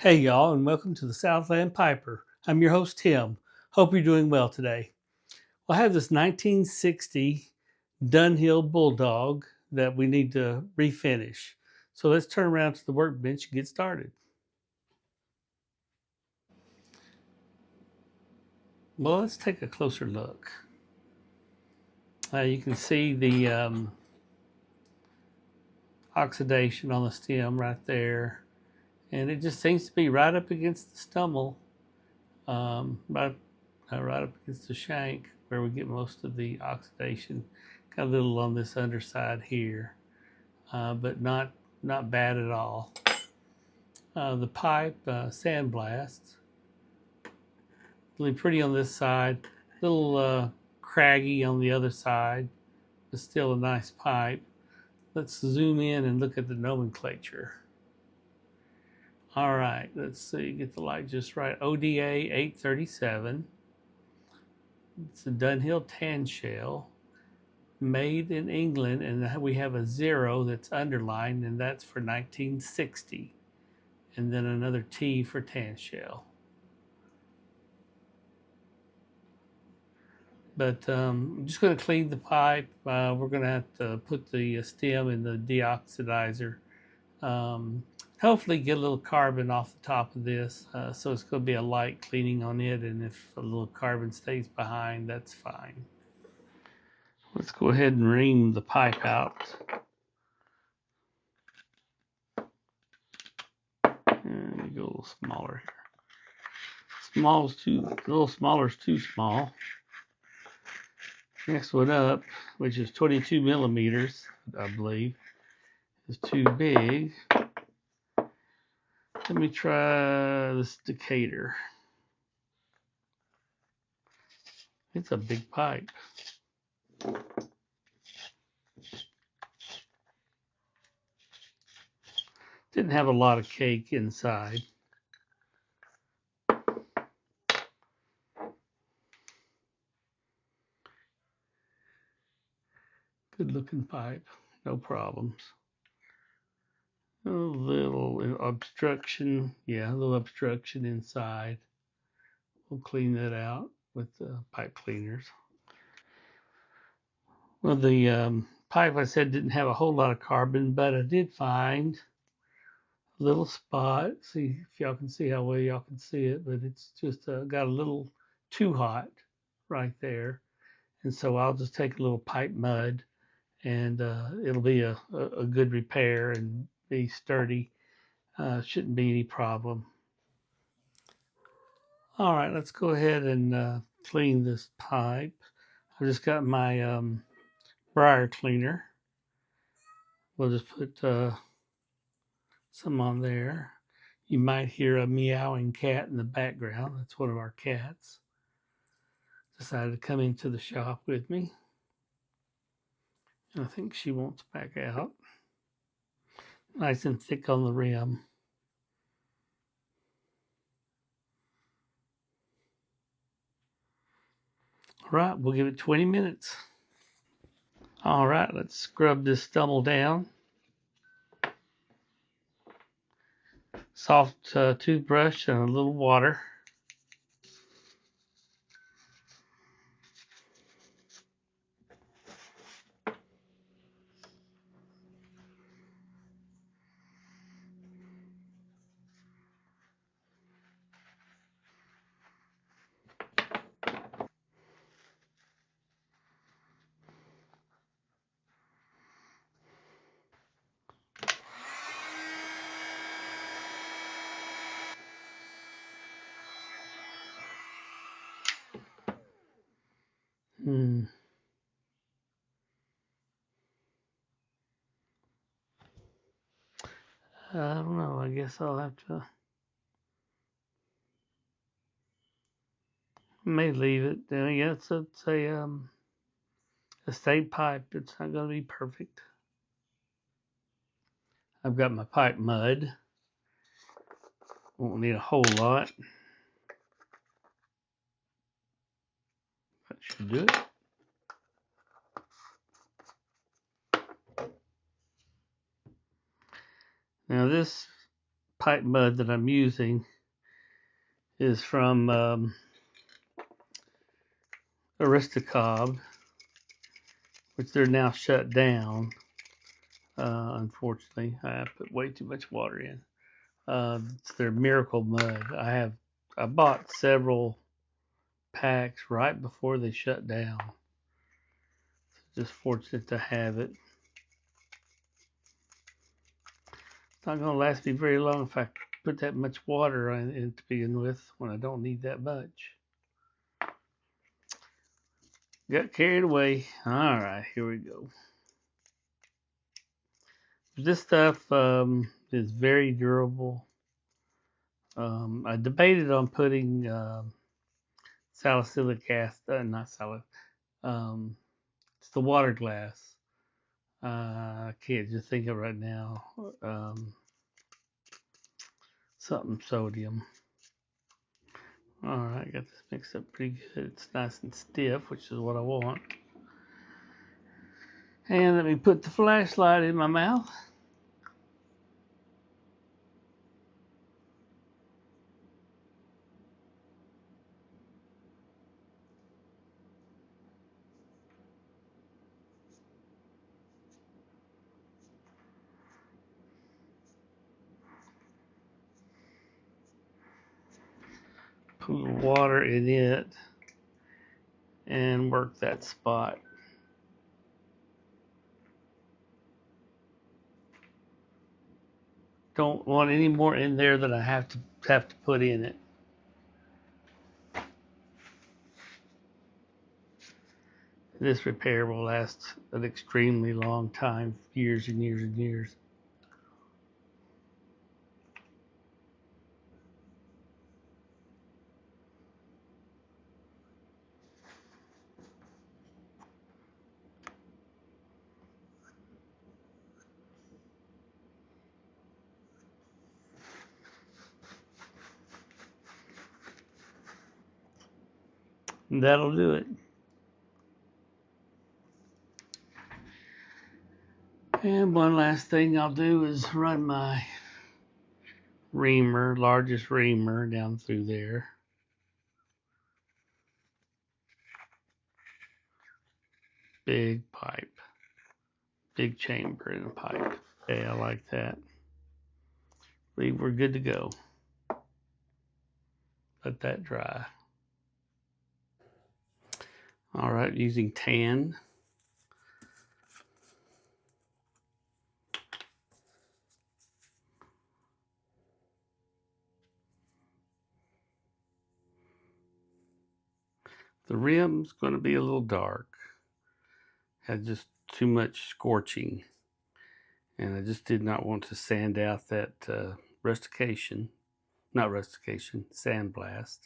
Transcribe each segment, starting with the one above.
Hey, y'all, and welcome to the Southland Piper. I'm your host, Tim. Hope you're doing well today. Well, I have this 1960 Dunhill Bulldog that we need to refinish. So let's turn around to the workbench and get started. Well, let's take a closer look. You can see the oxidation on the stem right there, and it just seems to be right up against the stumble, right up against the shank where we get most of the oxidation. Got a little on this underside here, but not bad at all. The pipe sandblast, really pretty on this side, a little craggy on the other side, but still a nice pipe. Let's zoom in and look at the nomenclature. All right, let's see, get the light just right. ODA 837. It's a Dunhill tan shell, made in England, and we have a 0 that's underlined, and that's for 1960. And then another T for tan shell. But I'm just going to clean the pipe. We're going to have to put the stem in the deoxidizer. Hopefully get a little carbon off the top of this. So it's going to be a light cleaning on it. And if a little carbon stays behind, that's fine. Let's go ahead and ream the pipe out. And we go a little smaller here. A little smaller is too small. Next one up, which is 22 millimeters, I believe, is too big. Let me try this Decatur. It's a big pipe. Didn't have a lot of cake inside. Good looking pipe, no problems. A little obstruction, yeah, a little obstruction inside. We'll clean that out with the pipe cleaners. Well, the pipe I said didn't have a whole lot of carbon, but I did find a little spot. See if y'all can see how well y'all can see it, but it's just got a little too hot right there. And so I'll just take a little pipe mud, and it'll be a good repair and be sturdy. Shouldn't be any problem. All right, let's go ahead and clean this pipe. I've just got my briar cleaner. We'll just put some on there. You might hear a meowing cat in the background. That's one of our cats. Decided to come into the shop with me. And I think she wants back out. Nice and thick on the rim. All right, we'll give it 20 minutes. All right, let's scrub this stumble down. Soft toothbrush and a little water. I don't know. I guess I'll have to. May leave it. Then it's a state pipe. It's not going to be perfect. I've got my pipe mud. Won't need a whole lot. That should do it. Now this pipe mud that I'm using is from Aristocob, which they're now shut down. Unfortunately, I put way too much water in. It's their miracle mud. I bought several packs right before they shut down. Just fortunate to have it. It's not going to last me very long if I put that much water in to begin with when I don't need that much. Got carried away. All right, here we go. This stuff is very durable. I debated on putting salicylic acid, not salicylic. It's the water glass. I can't just think of it right now. Something sodium. All right, got this mixed up pretty good. It's nice and stiff, which is what I want. And let me put the flashlight in my mouth. Put water in it and work that spot. Don't want any more in there than I have to put in it. This repair will last an extremely long time, years and years and years. And that'll do it. And one last thing I'll do is run my reamer, largest reamer, down through there. Big pipe. Big chamber in a pipe. Okay, I like that. I believe we're good to go. Let that dry. All right, using tan. The rim's going to be a little dark. Had just too much scorching. And I just did not want to sand out that rustication. Not rustication, sandblast.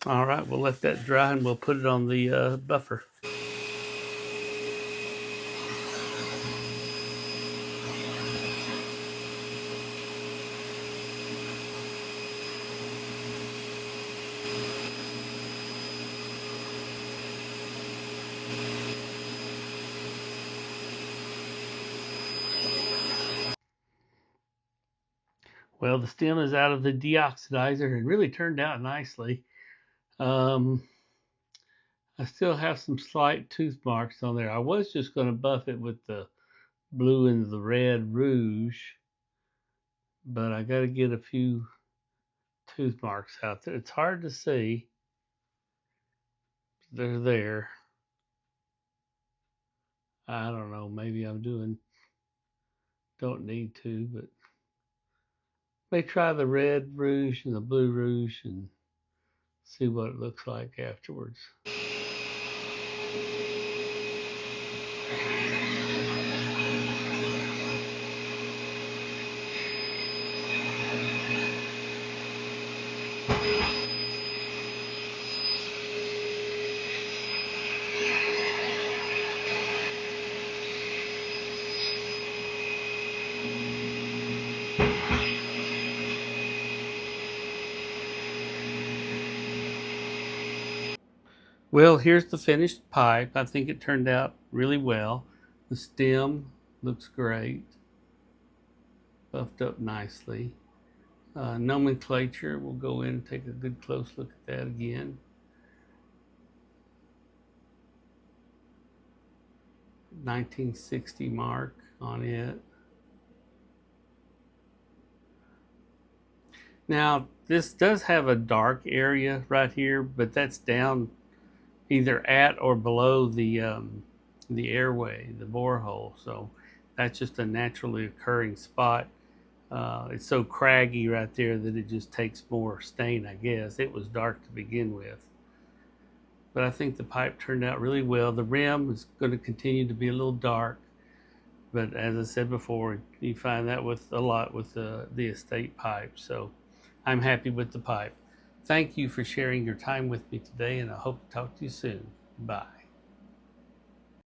All right, we'll let that dry and we'll put it on the buffer. Well, the stem is out of the deoxidizer. It really turned out nicely. I still have some slight tooth marks on there. I was just going to buff it with the blue and the red rouge, but I got to get a few tooth marks out there. It's hard to see. They're there. I don't know. Maybe don't need to, but may try the red rouge and the blue rouge and see what it looks like afterwards. Well, here's the finished pipe. I think it turned out really well. The stem looks great, buffed up nicely. Nomenclature, we'll go in and take a good close look at that again. 1960 mark on it. Now, this does have a dark area right here, but that's down either at or below the airway, the borehole. So that's just a naturally occurring spot. It's so craggy right there that it just takes more stain, I guess. It was dark to begin with. But I think the pipe turned out really well. The rim is going to continue to be a little dark. But as I said before, you find that with a lot with the estate pipe. So I'm happy with the pipe. Thank you for sharing your time with me today, and I hope to talk to you soon. Bye.